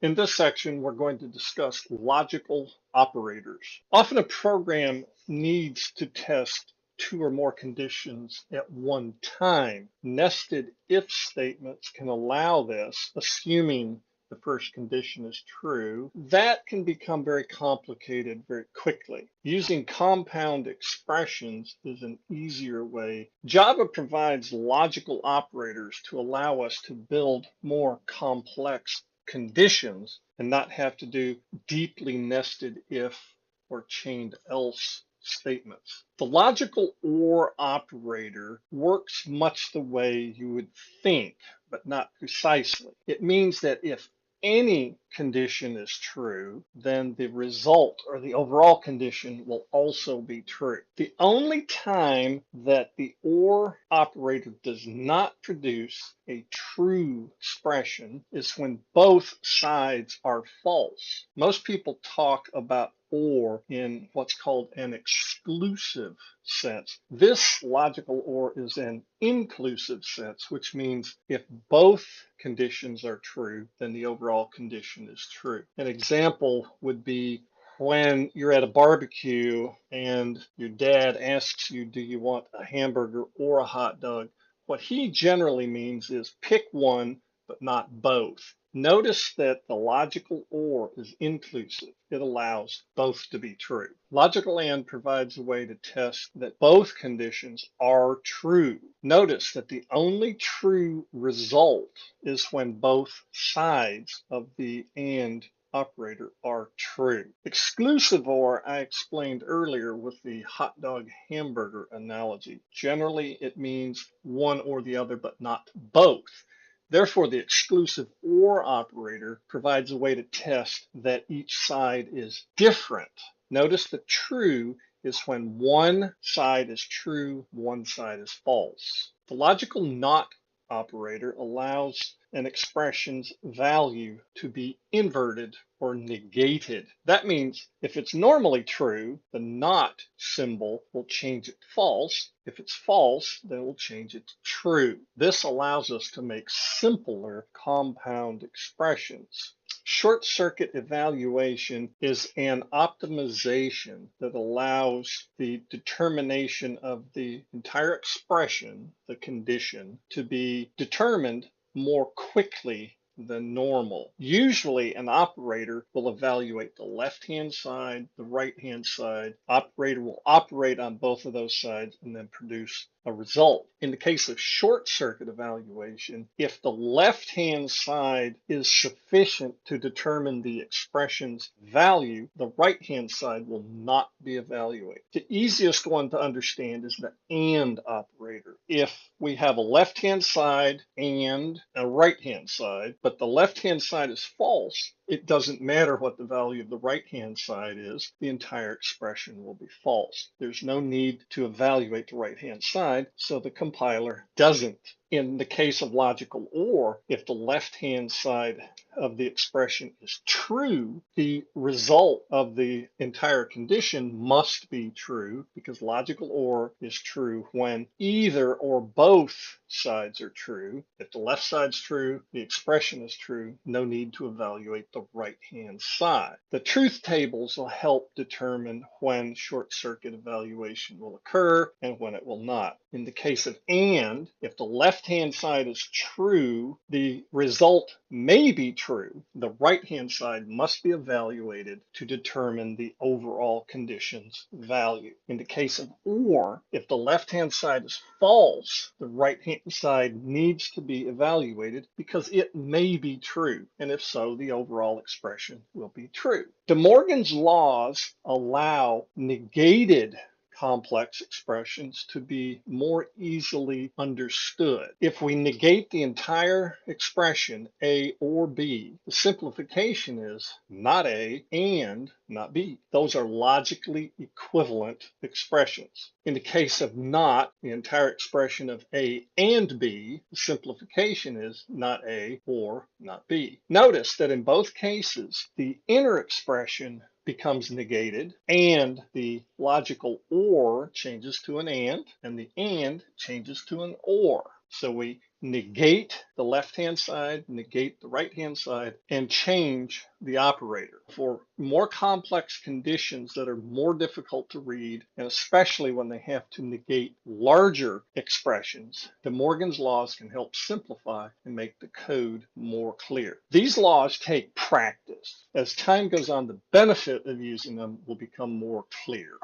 In this section, we're going to discuss logical operators. Often a program needs to test two or more conditions at one time. Nested if statements can allow this, assuming the first condition is true. That can become very complicated very quickly. Using compound expressions is an easier way. Java provides logical operators to allow us to build more complex conditions and not have to do deeply nested if or chained else statements. The logical OR operator works much the way you would think, but not precisely. It means that if any condition is true, then the result or the overall condition will also be true. The only time that the OR operator does not produce a true expression is when both sides are false. Most people talk about OR in what's called an exclusive sense. This logical OR is an inclusive sense, which means if both conditions are true, then the overall condition is true. An example would be when you're at a barbecue and your dad asks you, do you want a hamburger or a hot dog? What he generally means is pick one, but not both. Notice that the logical OR is inclusive. It allows both to be true. Logical AND provides a way to test that both conditions are true. Notice that the only true result is when both sides of the AND operator are true. Exclusive OR I explained earlier with the hot dog hamburger analogy. Generally, it means one or the other, but not both. Therefore, the exclusive OR operator provides a way to test that each side is different. Notice that true is when one side is true, one side is false. The logical NOT operator allows an expression's value to be inverted or negated. That means if it's normally true, the not symbol will change it false. If it's false, then it will change it to true. This allows us to make simpler compound expressions. Short circuit evaluation is an optimization that allows the determination of the entire expression, the condition, to be determined more quickly than normal. Usually an operator will evaluate the left-hand side, the right-hand side. Operator will operate on both of those sides and then produce a result. In the case of short circuit evaluation, if the left-hand side is sufficient to determine the expression's value, the right-hand side will not be evaluated. The easiest one to understand is the AND operator. If we have a left-hand side and a right-hand side, but the left-hand side is false, it doesn't matter what the value of the right-hand side is, the entire expression will be false. There's no need to evaluate the right-hand side, so the compiler doesn't. In the case of logical OR, if the left-hand side of the expression is true, the result of the entire condition must be true because logical OR is true when either or both sides are true. If the left side's true, the expression is true, no need to evaluate the right-hand side. The truth tables will help determine when short circuit evaluation will occur and when it will not. In the case of AND, if the left-hand side is true, the result may be true. The right-hand side must be evaluated to determine the overall condition's value. In the case of OR, if the left-hand side is false, the right-hand side needs to be evaluated because it may be true. And if so, the overall expression will be true. DeMorgan's laws allow negated complex expressions to be more easily understood. If we negate the entire expression, A or B, the simplification is not A and not B. Those are logically equivalent expressions. In the case of not, the entire expression of A and B, the simplification is not A or not B. Notice that in both cases, the inner expression becomes negated and the logical OR changes to an and the and changes to an OR. So we negate the left-hand side, negate the right-hand side, and change the operator. For more complex conditions that are more difficult to read, and especially when they have to negate larger expressions, DeMorgan's laws can help simplify and make the code more clear. These laws take practice. As time goes on, the benefit of using them will become more clear.